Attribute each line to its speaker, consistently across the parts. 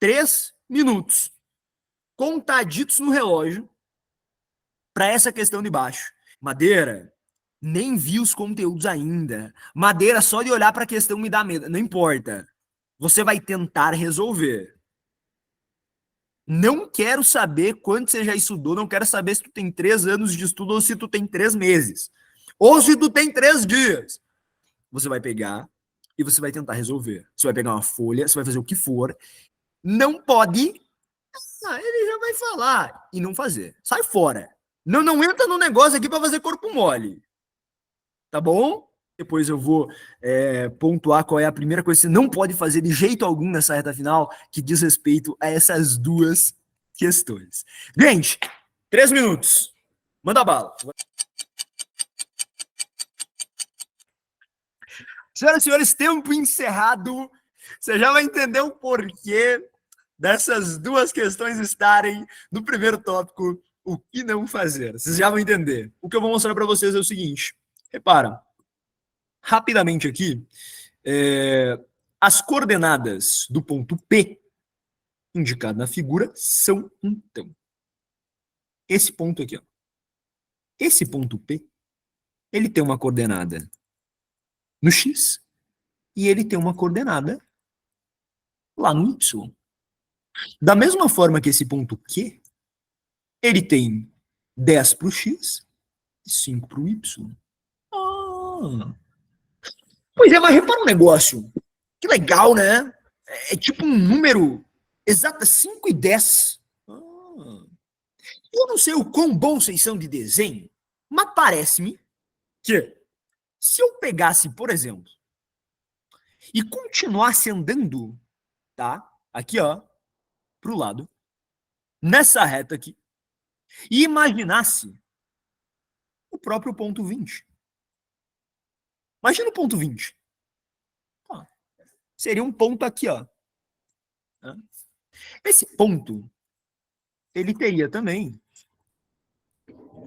Speaker 1: 3 minutos contaditos no relógio para essa questão de baixo. Madeira, nem vi os conteúdos ainda. Madeira, só de olhar para a questão me dá medo. Não importa. Você vai tentar resolver. Não quero saber quanto você já estudou, não quero saber se tu tem 3 anos de estudo ou se tu tem 3 meses. Ou se tu tem 3 dias. Você vai pegar e você vai tentar resolver. Você vai pegar uma folha, você vai fazer o que for. Não pode. Ele já vai falar e não fazer. Sai fora. Não entra no negócio aqui para fazer corpo mole. Tá bom? Depois eu vou pontuar qual é a primeira coisa que você não pode fazer de jeito algum nessa reta final que diz respeito a essas duas questões. Gente, 3 minutos. Manda bala. Senhoras e senhores, tempo encerrado. Você já vai entender o porquê dessas duas questões estarem no primeiro tópico, o que não fazer. Vocês já vão entender. O que eu vou mostrar para vocês é o seguinte. Repara, rapidamente aqui, as coordenadas do ponto P, indicado na figura, são, então, esse ponto aqui. Ó. Esse ponto P, ele tem uma coordenada no X e ele tem uma coordenada lá no Y. Da mesma forma que esse ponto Q, ele tem 10 para o X e 5 para o Y. Pois é, mas repara um negócio. Que legal, né? É tipo um número exato, 5 e 10. Eu não sei o quão bom vocês são de desenho, mas parece-me que se eu pegasse, por exemplo, e continuasse andando, tá? Aqui, ó, pro lado, nessa reta aqui, e imaginasse o próprio ponto 20. Imagina o ponto 20. Seria um ponto aqui, ó. Esse ponto, ele teria também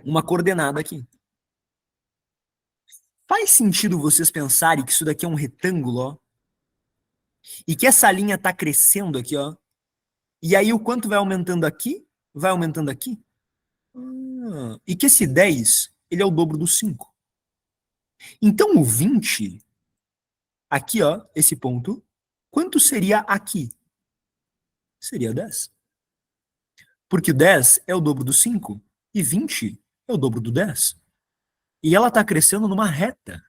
Speaker 1: uma coordenada aqui. Faz sentido vocês pensarem que isso daqui é um retângulo, ó? E que essa linha tá crescendo aqui, ó? E aí o quanto vai aumentando aqui, vai aumentando aqui? E que esse 10, ele é o dobro do 5. Então o 20, aqui, ó, esse ponto, quanto seria aqui? Seria 10. Porque 10 é o dobro do 5 e 20 é o dobro do 10. E ela está crescendo numa reta.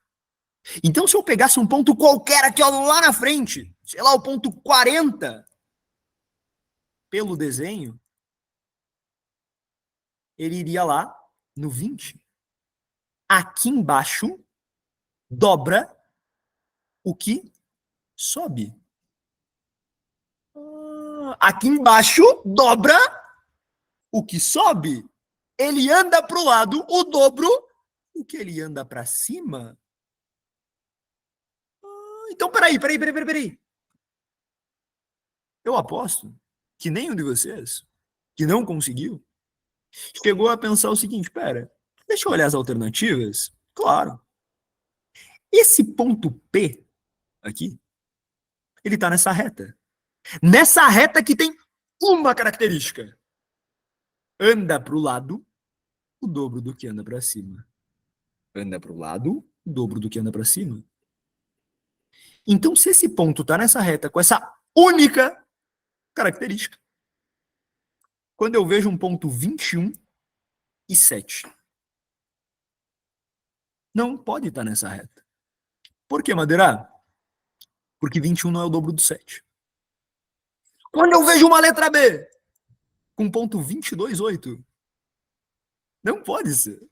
Speaker 1: Então, se eu pegasse um ponto qualquer aqui, ó, lá na frente, sei lá, o ponto 40, pelo desenho, ele iria lá no 20. Aqui embaixo, dobra o que sobe. Aqui embaixo, dobra o que sobe. Ele anda para o lado, o dobro, o que ele anda para cima. Então, peraí. Eu aposto que nenhum de vocês, que não conseguiu, chegou a pensar o seguinte, pera, deixa eu olhar as alternativas. Claro. Esse ponto P aqui, ele tá nessa reta. Nessa reta que tem uma característica. Anda para o lado, o dobro do que anda para cima. Anda para o lado, o dobro do que anda para cima. Então, se esse ponto tá nessa reta com essa única característica, quando eu vejo um ponto 21 e 7, não pode estar nessa reta. Por que, Madeira? Porque 21 não é o dobro do 7. Quando eu vejo uma letra B com ponto 22,8, não pode ser.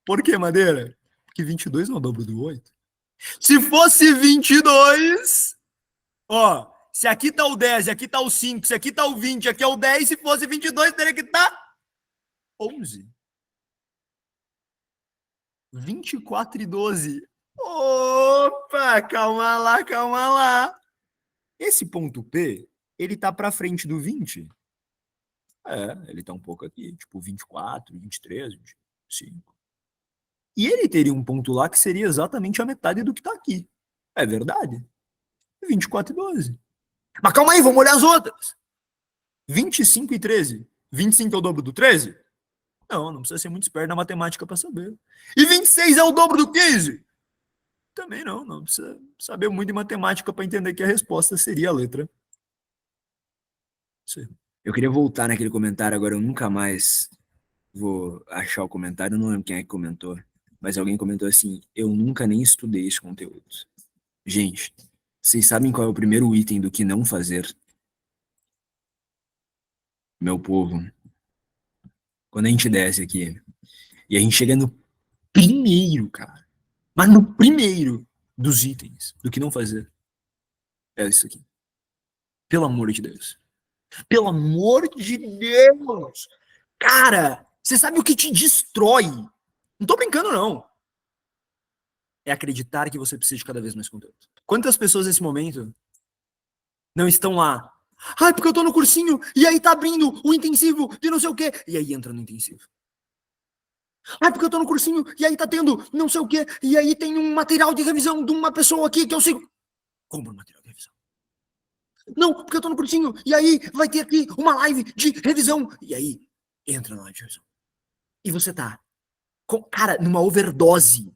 Speaker 1: Por que, Madeira? Porque 22 não é o dobro do 8. Se fosse 22, ó, se aqui tá o 10, se aqui tá o 5, se aqui tá o 20, aqui é o 10, se fosse 22, teria que estar 11. 24 e 12. Opa, calma lá. Esse ponto P, ele tá para frente do 20. Ele tá um pouco aqui, tipo 24, 23, 25. E ele teria um ponto lá que seria exatamente a metade do que tá aqui. É verdade. 24 e 12. Mas calma aí, vamos olhar as outras. 25 e 13. 25 é o dobro do 13? Não, não precisa ser muito esperto na matemática para saber. E 26 é o dobro do 15? Também não, não precisa saber muito de matemática para entender que a resposta seria a letra C. Eu queria voltar naquele comentário, agora eu nunca mais vou achar o comentário, eu não lembro quem é que comentou, mas alguém comentou assim: eu nunca nem estudei esse conteúdo. Gente, vocês sabem qual é o primeiro item do que não fazer? Meu povo, quando a gente desce aqui e a gente chega no primeiro, cara, mas no primeiro dos itens do que não fazer, é isso aqui. Pelo amor de Deus. Pelo amor de Deus! Cara, você sabe o que te destrói? Não tô brincando, não. É acreditar que você precisa de cada vez mais conteúdo. Quantas pessoas nesse momento não estão lá? Ai, porque eu tô no cursinho, e aí tá abrindo o intensivo de não sei o quê. E aí entra no intensivo. Ai, porque eu tô no cursinho, e aí tá tendo não sei o quê. E aí tem um material de revisão de uma pessoa aqui que eu sigo. Compra o material de revisão. Não, porque eu tô no cursinho, e aí vai ter aqui uma live de revisão. E aí entra na live de revisão. E você tá, cara, numa overdose,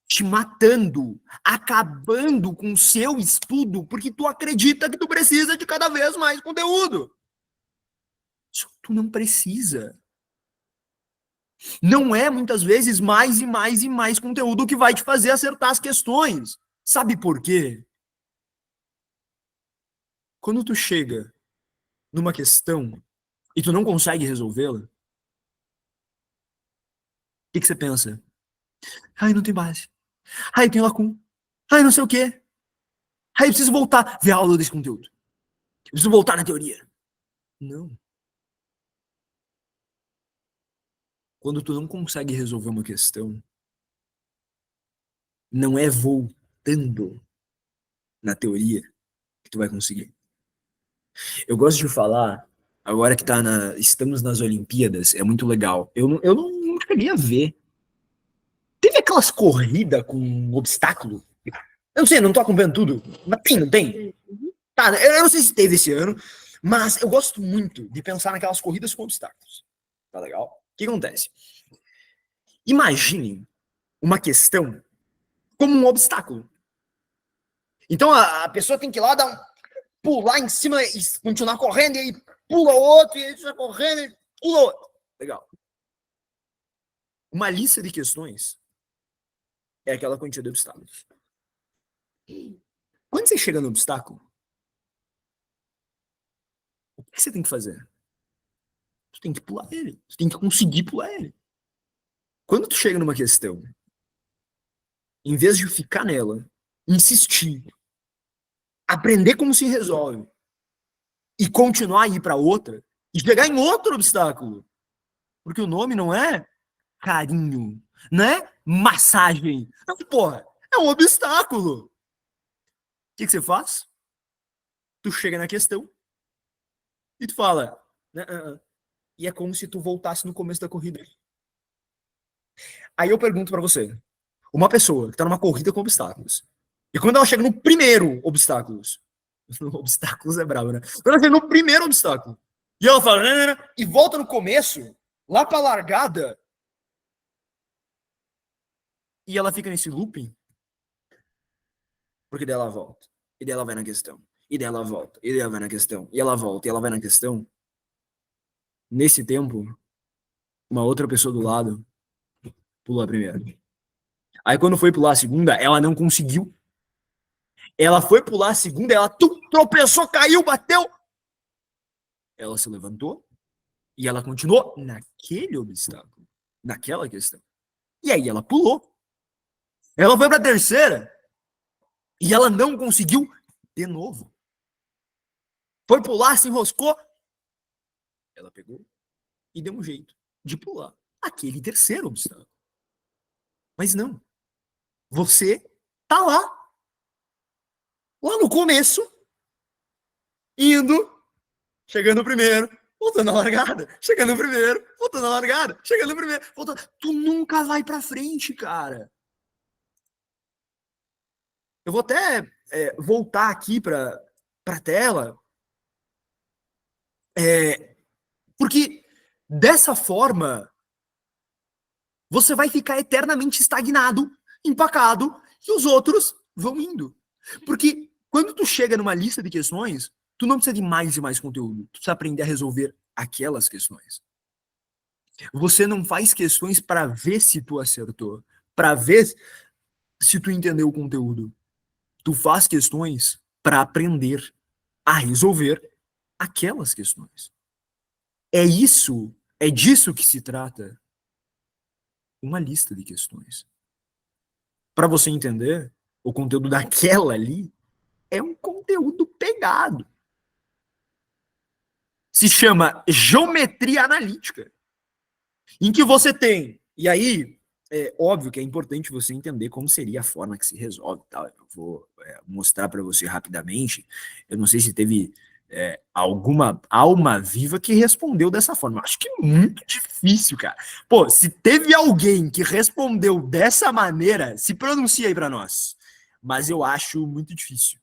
Speaker 1: te matando, acabando com o seu estudo, porque tu acredita que tu precisa de cada vez mais conteúdo. Tu não precisa. Não é muitas vezes mais e mais e mais conteúdo que vai te fazer acertar as questões. Sabe por quê? Quando tu chega numa questão e tu não consegue resolvê-la, o que você pensa? Ai, não tem base. Ai, tem lacuna. Ai, não sei o quê. Ai, eu preciso voltar a ver a aula desse conteúdo. Eu preciso voltar na teoria. Não. Quando tu não consegue resolver uma questão, não é voltando na teoria que tu vai conseguir. Eu gosto de falar, agora que estamos nas Olimpíadas, é muito legal. Eu não cheguei a ver. Teve aquelas corridas com obstáculo? Eu não sei, não tô acompanhando tudo. Mas tem, não tem? Tá, eu não sei se teve esse ano, mas eu gosto muito de pensar naquelas corridas com obstáculos. Tá legal? O que acontece? Imagine uma questão como um obstáculo. Então a pessoa tem que ir lá, pular em cima e continuar correndo, e aí pula outro, e aí vai correndo, e pula outro. Legal. Uma lista de questões é aquela quantia de obstáculos. Quando você chega no obstáculo, o que você tem que fazer? Tu tem que pular ele. Tu tem que conseguir pular ele. Quando tu chega numa questão, em vez de ficar nela, insistir, aprender como se resolve e continuar a ir para outra e chegar em outro obstáculo, porque o nome não é carinho, não é massagem. Não, porra, é um obstáculo. O que você faz? Tu chega na questão e tu fala, e é como se tu voltasse no começo da corrida. Aí eu pergunto para você, uma pessoa que tá numa corrida com obstáculos, e quando ela chega no primeiro obstáculos, obstáculos é brabo, né? Quando ela chega no primeiro obstáculo, e ela fala, e volta no começo, lá pra largada, e ela fica nesse looping, porque daí ela volta, e daí ela vai na questão, e daí ela volta, e daí ela vai na questão, e ela volta, e ela vai na questão. Nesse tempo, uma outra pessoa do lado pulou a primeira. Aí quando foi pular a segunda, ela não conseguiu. Ela foi pular a segunda, ela tropeçou, caiu, bateu. Ela se levantou e ela continuou naquele obstáculo, naquela questão. E aí ela pulou. Ela foi para a terceira e ela não conseguiu de novo. Foi pular, se enroscou. Ela pegou e deu um jeito de pular aquele terceiro obstáculo. Mas não. Você tá lá no começo, indo, chegando primeiro, voltando na largada, chegando primeiro, voltando na largada, chegando primeiro, voltando. Tu nunca vai pra frente, cara. Eu vou até voltar aqui para para a tela. Porque dessa forma você vai ficar eternamente estagnado, empacado, e os outros vão indo. Porque quando tu chega numa lista de questões, tu não precisa de mais e mais conteúdo. Tu precisa aprender a resolver aquelas questões. Você não faz questões para ver se tu acertou, para ver se tu entendeu o conteúdo. Tu faz questões para aprender a resolver aquelas questões. É disso que se trata uma lista de questões. Para você entender, o conteúdo daquela ali é um conteúdo pegado. Se chama geometria analítica, em que você tem, e aí é óbvio que é importante você entender como seria a forma que se resolve. Tá? Eu vou mostrar para você rapidamente. Eu não sei se teve alguma alma viva que respondeu dessa forma. Eu acho que é muito difícil, cara. Pô, se teve alguém que respondeu dessa maneira, se pronuncia aí para nós. Mas eu acho muito difícil.